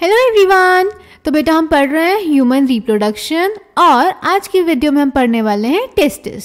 Hello everyone. तो बेटा हम पढ़ रहे हैं ह्यूमन रिप्रोडक्शन और आज की वीडियो में हम पढ़ने वाले हैं टेस्टिस।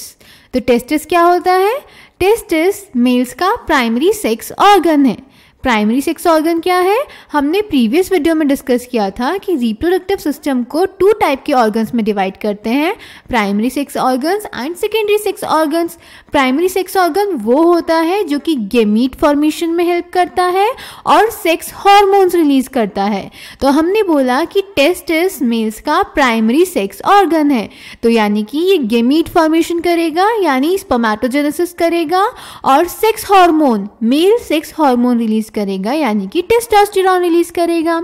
तो टेस्टिस क्या होता है? टेस्टिस मेल्स का प्राइमरी सेक्स ऑर्गन है। प्राइमरी सेक्स ऑर्गन क्या है? हमने प्रीवियस वीडियो में डिस्कस किया था कि रिप्रोडक्टिव सिस्टम को 2 टाइप के ऑर्गन्स में डिवाइड करते हैं, primary sex organs and secondary sex organs. Primary sex organ वो होता है जो कि गेमीट फॉर्मेशन में हेल्प करता है और सेक्स हार्मोन्स रिलीज करता है। तो हमने बोला कि टेस्टिस मेल्स का प्राइमरी सेक्स ऑर्गन है, तो यानी कि ये गेमीट फॉर्मेशन करेगा यानी स्पर्मेटोजेनेसिस करेगा और sex hormone, male sex hormone release करेगा यानी कि टेस्टोस्टेरोन रिलीज करेगा।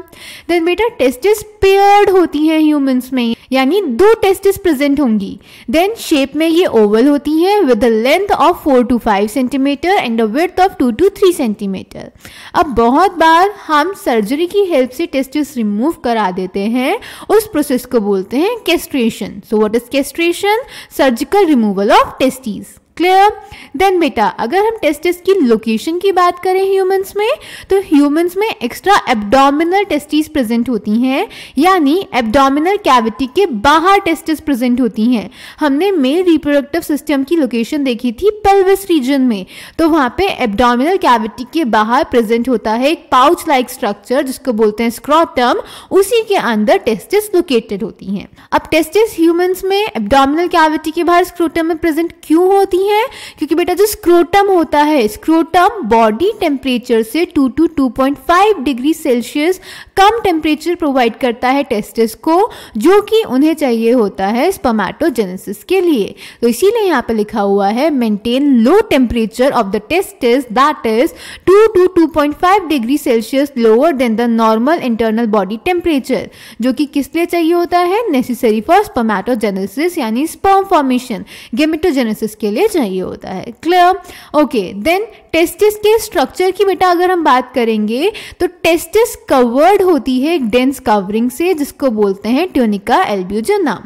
देन बेटा टेस्टिस पेयर्ड होती हैं ह्यूमंस में, यानी 2 टेस्टिस प्रेजेंट होंगी। देन शेप में ये ओवल होती हैं with the length of 4 to 5 centimetre and the width of 2 to 3 centimetre. अब बहुत बार हम सर्जरी की हेल्प से टेस्टिस रिमूव करा देते हैं, उस प्रोसेस को बोलते हैं castration. So what is castration? Surgical removal of testis. Clear? Then बेटा अगर हम टेस्टिस की लोकेशन की बात करें ह्यूमंस में, तो ह्यूमंस में एक्स्ट्रा एब्डोमिनल टेस्टिस प्रेजेंट होती हैं, यानी एब्डोमिनल कैविटी के बाहर टेस्टिस प्रेजेंट होती हैं। हमने मेल रिप्रोडक्टिव सिस्टम की लोकेशन देखी थी पेल्विस रीजन में, तो वहाँ पे एब्डोमिनल कैविटी के बाहर प्रेजेंट होता है एक पाउच लाइक स्ट्रक्चर जिसको बोलते हैं स्क्रोटम, उसी के अंदर टेस्टिस लोकेटेड होती हैं। अब टेस्टिस ह्यूमंस में एब्डोमिनल कैविटी के बाहर स्क्रोटम में प्रेजेंट क्यों होती है? क्योंकि बेटा जो स्क्रोटम होता है, स्क्रोटम बॉडी टेम्परेचर से 2 to 2.5 degree Celsius come temperature provide करता है टेस्टिस को, जो कि उन्हें चाहिए होता है स्पर्मेटोजेनेसिस के लिए। तो इसीलिए यहाँ पे लिखा हुआ है maintain low temperature of the testis that is 2 to 2.5 degree Celsius lower than the normal internal body temperature, जो कि किस लिए चाहिए होता है? नेसेसरी फॉर स्पर्मेटोजेनेसिस यानी स्पर्म फॉर्मेशन, गेमेटोजेनेसिस के लिए चाहिए होता है। क्लियर? ओके। देन टेस्टिस के स्ट्रक्चर की बेटा अगर हम बात करेंगे तो टेस्टिस कवर्ड होती है एक डेंस कवरिंग से जिसको बोलते हैं ट्यूनिका एल्ब्यूजिना।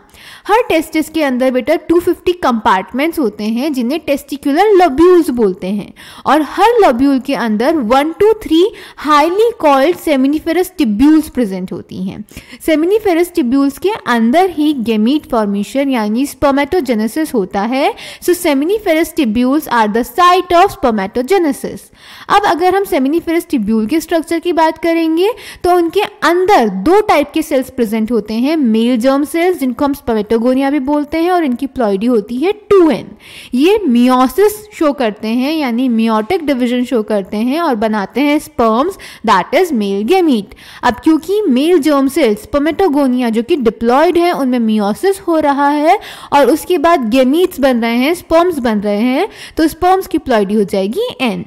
हर टेस्टिस के अंदर बेटा 250 कंपार्टमेंट्स होते हैं जिन्हें टेस्टिकुलर लोब्यूल्स बोलते हैं, और हर लोब्यूल के अंदर 1 to 3 highly called seminiferous tubules present होती हैं। सेमिनिफेरस टिब्यूल्स के अंदर ही गेमीट फॉर्मेशन यानी स्पर्मेटोजेनेसिस होता है। So seminiferous tubules are the site of spermatogenesis. अब अगर हम सेमिनिफेरस टिब्यूल के स्ट्रक्चर की बात करेंगे तो उनके अंदर 2 टाइप के सेल्स प्रेजेंट होते हैं, मेल जर्म सेल्स जिनको हम स्पर्मेटोगोनिया भी बोलते हैं, और इनकी प्लॉइडी होती है 2n। ये मियोसिस शो करते हैं यानी मियोटिक डिवीजन शो करते हैं और बनाते हैं sperms that is male gamete. अब क्योंकि मेल जर्म सेल्स स्पर्मेटोगोनिया जो कि डिप्लॉयड है उनमें मियोसिस हो रहा है और उसके बाद गेमीट्स बन रहे हैं, स्पर्म्स बन रहे हैं, तो स्पर्म्स की प्लॉइडी हो जाएगी n।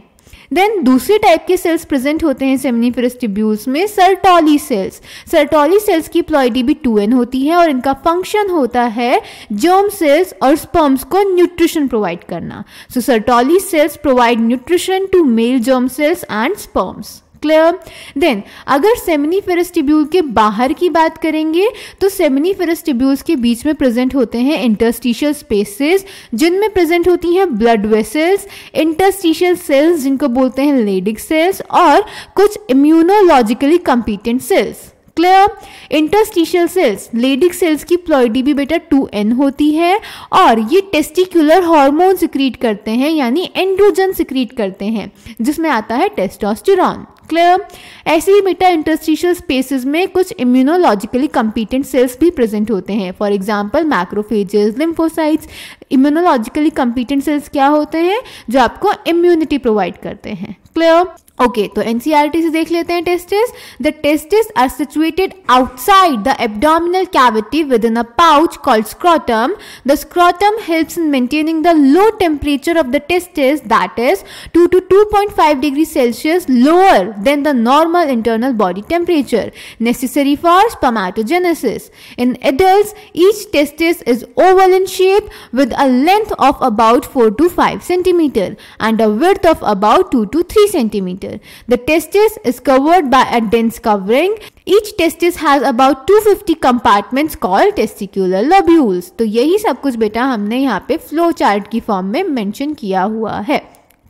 देन दूसरे टाइप के सेल्स प्रेजेंट होते हैं सेमिनिफेरस टिब्यूल्स में, सर्टोली सेल्स। सर्टोली सेल्स की प्लॉइडी भी 2n होती है और इनका फंक्शन होता है जर्म सेल्स और स्पर्म्स को न्यूट्रिशन प्रोवाइड करना। So Sertoli cells provide nutrition to male germ cells and sperms. Clear? Then अगर सेमिनिफेरस टिब्यूल के बाहर की बात करेंगे तो सेमिनिफेरस टिब्यूल्स के बीच में प्रेजेंट होते हैं इंटरस्टिशियल स्पेसेस जिनमें प्रेजेंट होती हैं ब्लड वेसल्स, इंटरस्टिशियल सेल्स जिनको बोलते हैं लेडिक सेल्स, और कुछ immunologically competent cells. Clear? Interstitial cells, Leydig cells की प्लॉइडी भी बेटा 2n होती है और ये टेस्टिकुलर हार्मोन सिक्रीट करते हैं यानी एंड्रोजन सिक्रीट करते हैं जिसमें आता है टेस्टोस्टेरोन। क्लियर? ऐसे ही बेटा इंटरस्टिशियल स्पेसेस में कुछ इम्यूनोलॉजिकली कंपिटेंट सेल्स भी प्रेजेंट होते हैं, for example macrophages, lymphocytes. Immunologically competent cells क्या होते हैं? जो आपको इम्यूनिटी प्रोवाइड करते हैं। क्लियर? ओके, तो एनसीईआरटी से देख लेते हैं testis. The testis are situated outside the abdominal cavity within a pouch called scrotum. The scrotum helps in maintaining the low temperature of the testis that is 2 to 2.5 degree Celsius lower than the normal internal body temperature necessary for spermatogenesis. In adults each testis is oval in shape with a length of about 4 to 5 centimeter and a width of about 2 to 3 centimeter. The testis is covered by a dense covering. Each testis has about 250 compartments called testicular lobules. तो यही सब कुछ बेटा हमने यहाँ पे flow chart की form में मेंशन किया हुआ है।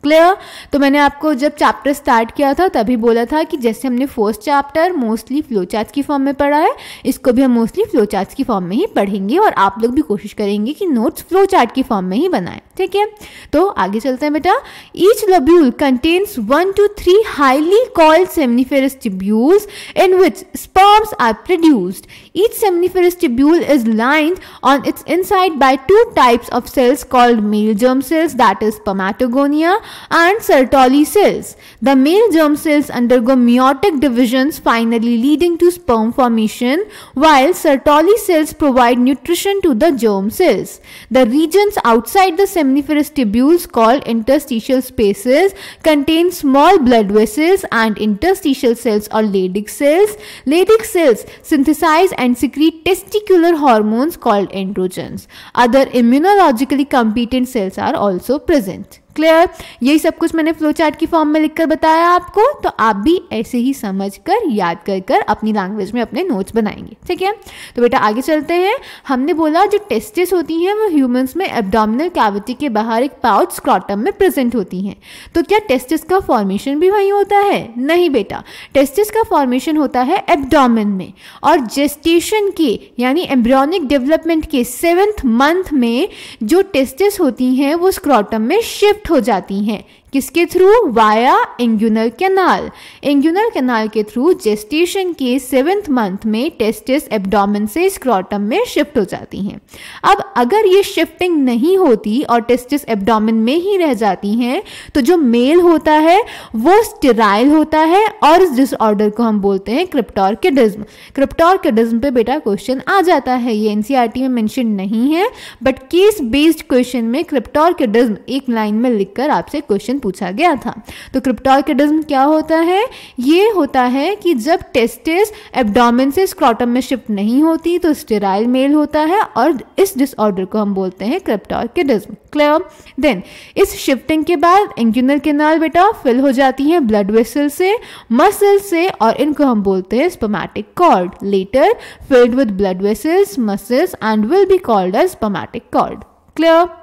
क्लियर। तो मैंने आपको जब चैप्टर स्टार्ट किया था तभी बोला था कि जैसे हमने first chapter mostly flow charts की फॉर्म में पढ़ा है, इसको भी हम मोस्टली फ्लो चार्ट्स की फॉर्म में ही पढ़ेंगे और आप लोग भी कोशिश करेंगे कि नोट्स फ्लो चार्ट की फॉर्म में ही बनाएं, ठीक है। तो आगे चलते हैं बेटा। Each lobule contains 1 to 3 highly coiled seminiferous tubules in which sperms are produced. Each seminiferous tubule is lined on its inside by 2 types of cells called male germ cells, that is spermatogonia, and Sertoli cells. The male germ cells undergo meiotic divisions, finally leading to sperm formation, while Sertoli cells provide nutrition to the germ cells. The regions outside the seminiferous tubules, called interstitial spaces, contain small blood vessels and interstitial cells or Leydig cells. Leydig cells synthesize and secrete testicular hormones called androgens. Other immunologically competent cells are also present. Clear. यही सब कुछ मैंने flow chart की form में लिखकर बताया आपको, तो आप भी ऐसे ही समझकर याद कर अपनी लैंग्वेज में अपने नोट्स बनाएंगे, ठीक है। तो बेटा आगे चलते हैं। हमने बोला जो टेस्टिस होती हैं वो ह्यूमंस में एब्डोमिनल कैविटी के बाहर एक पाउच स्क्रॉटम में प्रेजेंट होती हैं। तो क्या टेस्टिस का फॉर्मेशन भी वहीं होता है? नहीं बेटा, टेस्टिस का फॉर्मेशन होता है एब्डोमेन में, और जेस्टेशन के यानी एम्ब्रियोनिक डेवलपमेंट के 7th मंथ में जो टेस्टिस होती हैं वो स्क्रॉटम में शिफ्ट हो जाती हैं। किसके through? Via inguinal canal. Inguinal canal के थ्रू जेस्टेशन के 7th मंथ में टेस्टिस एब्डोमेन से स्क्रॉटम में शिफ्ट हो जाती हैं। अब अगर ये शिफ्टिंग नहीं होती और टेस्टिस एब्डोमेन में ही रह जाती हैं तो जो मेल होता है वो स्टेराइल होता है, और इस डिसऑर्डर को हम बोलते हैं क्रिप्टोर्किडिज्म। क्रिप्टोर्किडिज्म पे बेटा क्वेश्चन आ जाता है, ये एनसीईआरटी में मेंशन नहीं है, बट केस बेस्ड क्वेश्चन में क्रिप्टोर्किडिज्म एक लाइन में लिखकर आपसे क्वेश्चन पूछा गया था। तो क्रिप्टोर्किडिज्म क्या होता है? ये होता है कि जब टेस्टिस एब्डोमेन से स्क्रॉटम में शिफ्ट नहीं होती तो स्टेराइल मेल होता है, और इस डिसऑर्डर को हम बोलते हैं क्रिप्टोर्किडिज्म। क्लियर। देन इस शिफ्टिंग के बाद इंग्यूनल कैनाल बेटा फिल हो जाती है ब्लड वेसल से, मसल से, और इनको हम बोलते हैं spermatic cord. Later filled with blood vessels, muscles and will be called as spermatic cord. Clear.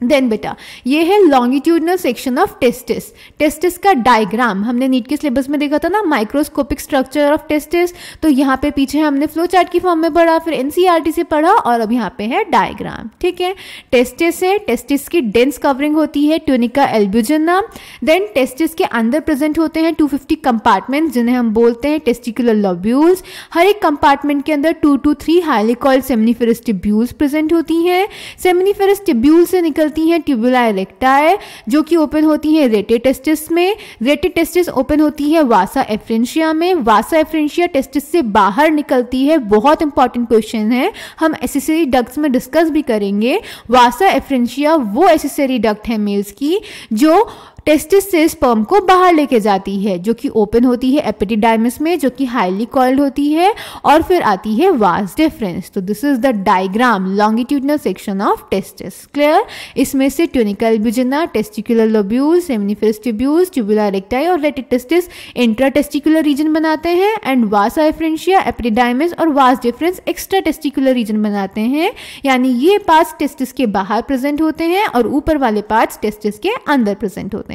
Then बेटा ये है longitudinal section of testis. Testis का डायग्राम हमने नीट के सिलेबस में देखा था ना, माइक्रोस्कोपिक स्ट्रक्चर ऑफ टेस्टिस। तो यहाँ पे पीछे हमने फ्लो चार्ट की फॉर्म में पढ़ा, फिर एनसीईआरटी से पढ़ा, और अब यहाँ पे है डायग्राम, ठीक है। टेस्टिस है, टेस्टिस की डेंस कवरिंग होती है ट्यूनिका एल्ब्यूजिना। देन टेस्टिस के अंदर प्रेजेंट होते हैं 250 कंपार्टमेंट जिन्हें हम बोलते हैं टेस्टिकुलर लोब्यूल्स। हर एक कंपार्टमेंट के अंदर 2 to 3 highly coiled सेमनिफेरस tubules present होती हैं। सेमनिफेरस ट्यूब्यूल से निकलती हैं ट्यूबुला इरेक्टाe जो कि ओपन होती है रेटे टेस्टिस में। रेटे टेस्टिस ओपन होती है वासा एफ्रेंशिया में। वासा एफ्रेंशिया टेस्टिस से बाहर निकलती है। बहुत इंपॉर्टेंट क्वेश्चन है, हम एसेसरी डक्ट्स में डिस्कस भी करेंगे। वासा एफ्रेंशिया वो एसेसरी डक्ट है मेल्स की जो टेस्टिस से स्पर्म को बाहर लेके जाती है, जो कि ओपन होती है एपिडिडाइमिस में, जो कि हाईली कॉइल्ड होती है, और फिर आती है वास डिफरेंस। तो this is the diagram longitudinal section of testis. Clear. इसमें से tunica albuginea, testicular lobule, seminiferous tubules, tubuli recti और rete testis intra testicular region बनाते हैं, एंड वासा एफ्रेंशिया, एपिडिडाइमिस और vas deferens extra testicular region बनाते हैं। यानी ये पार्ट्स टेस्टिस के बाहर प्रेजेंट होते हैं और ऊपर वाले पार्ट्स टेस्टिस के अंदर प्रेजेंट होते हैं।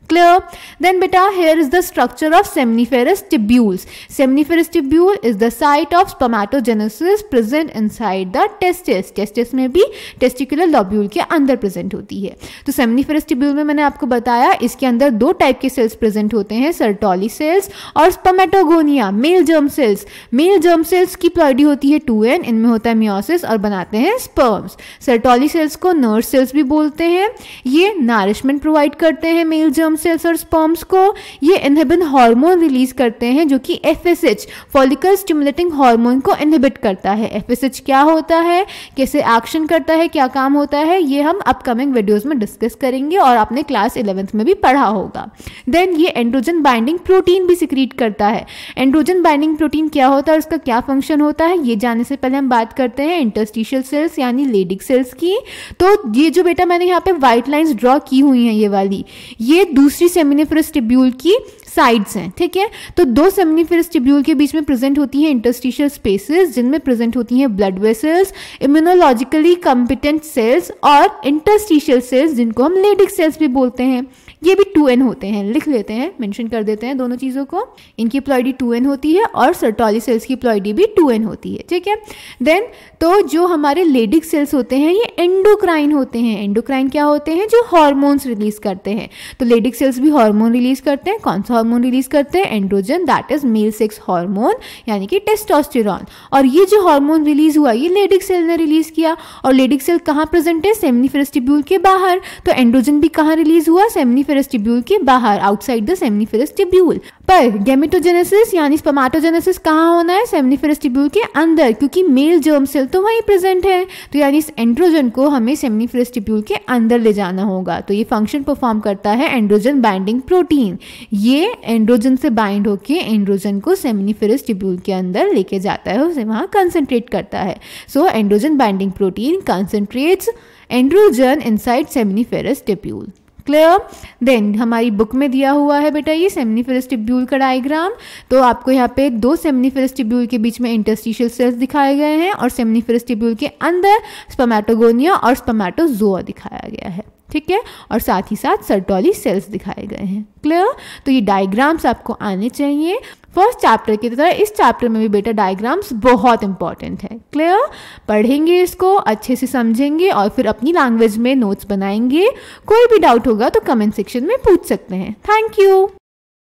Clear? Then beta, here is the structure of seminiferous tubules. Seminiferous tubule is the site of spermatogenesis present inside the testis. Testis में भी testicular lobule के अंदर present होती है। तो seminiferous tubule में मैंने आपको बताया इसके अंदर 2 टाइप के cells present होते हैं, Sertoli cells और spermatogonia, male germ cells. Male germ cells की ploidy होती है 2n, इनमें होता है meiosis और बनाते हैं sperms. Sertoli cells को nurse cells भी बोलते हैं। ये nourishment provide करते हैं मेल जर्म सेल्स और स्पर्म्स को। ये इनहिबिन हार्मोन रिलीज करते हैं जो कि FSH फॉलिकल स्टिमुलेटिंग हार्मोन को इनहिबिट करता है। FSH क्या होता है, कैसे एक्शन करता है, क्या काम होता है, ये हम अपकमिंग वीडियोस में डिस्कस करेंगे और आपने क्लास 11th में भी पढ़ा होगा। देन ये एंड्रोजन बाइंडिंग प्रोटीन भी सिक्रीट करता है। एंड्रोजन बाइंडिंग प्रोटीन क्या होता है और उसका क्या फंक्शन होता है, ये जानने से पहले हम बात करते हैं इंटरस्टिशियल सेल्स यानी लेडिक सेल्स की। तो ये जो बेटा मैंने यहाँ पे व्हाइट लाइंस ड्रॉ की हुई हैं, ये वाली, ये दूसरी सेमिनिफेरस ट्यूब्यूल की साइड्स हैं, ठीक है। तो 2 सेमिनिफेरस ट्यूब्यूल के बीच में प्रेजेंट होती हैं इंटरस्टिशियल स्पेसेस जिनमें प्रेजेंट होती हैं blood vessels, immunologically competent cells और इंटरस्टिशियल सेल्स जिनको हम लेडिक सेल्स भी बोलते हैं। ये भी 2n होते हैं, लिख लेते हैं, मेंशन कर देते हैं दोनों चीज़ों को। इनकी प्लॉइडी 2n होती है और सर्टोली सेल्स की प्लॉइडी भी 2n होती है, ठीक है। देन तो जो हमारे लेडिक सेल्स होते हैं ये एंडोक्राइन होते हैं। एंडोक्राइन क्या होते हैं? जो हार्मोन्स रिलीज करते हैं। तो लेडिक सेल्स भी हार्मोन रिलीज करते हैं। कौन सा हार्मोन रिलीज करते हैं? Androgen, that is male sex hormone यानी कि टेस्टोस्टेरॉन। और ये जो हार्मोन रिलीज हुआ ये लेडिक सेल ने रिलीज किया। और लेडिक सेल कहाँ प्रेजेंट है? सेमिनिफेरस ट्यूब्यूल के बाहर। तो एंड्रोजन भी कहाँ रिलीज हुआ? सेमिनिफेरस ट्यूब्यूल के बाहर, आउटसाइड द सेमिनिफेरस ट्यूब्यूल। पर गैमेटोजेनेसिस यानी स्पर्मेटोजेनेसिस कहाँ होना है? सेमिनिफेरस ट्यूब्यूल के अंदर, क्योंकि मेल जर्म सेल तो वहीं प्रेजेंट है। तो यानी इस एंड्रोजन को हमें सेमिनिफेरस ट्यूब्यूल के अंदर ले जाना होगा। तो ये फंक्शन परफॉर्म करता है एंड्रोजन बाइंडिंग प्रोटीन। ये एंड्रोजन से बाइंड होके एंड्रोजन को सेमिनिफेरस ट्यूब्यूल के अंदर लेके जाता है, उसे वहाँ कंसंट्रेट करता है। So androgen binding protein concentrates androgen inside seminiferous tubule. Clear? Then हमारी बुक में दिया हुआ है बेटा ये सेमिनिफेरस ट्यूब्यूल का डायग्राम। तो आपको यहाँ पे दो सेमिनिफेरस ट्यूब्यूल के बीच में इंटरस्टिशियल सेल्स दिखाए गए हैं और सेमिनिफेरस ट्यूब्यूल के अंदर स्पर्मेटोगोनिया और स्पर्मेटोजोआ दिखाया गया है, ठीक है। और साथ ही साथ सर्टोली सेल्स दिखाए गए हैं। क्लियर? तो ये डायग्राम्स आपको आने चाहिए। फर्स्ट चैप्टर की तरह इस चैप्टर में भी बेटा डायग्राम्स बहुत इंपॉर्टेंट है। क्लियर? पढ़ेंगे इसको, अच्छे से समझेंगे और फिर अपनी लैंग्वेज में नोट्स बनाएंगे। कोई भी डाउट होगा तो कमेंट सेक्शन में पूछ सकते हैं। Thank you.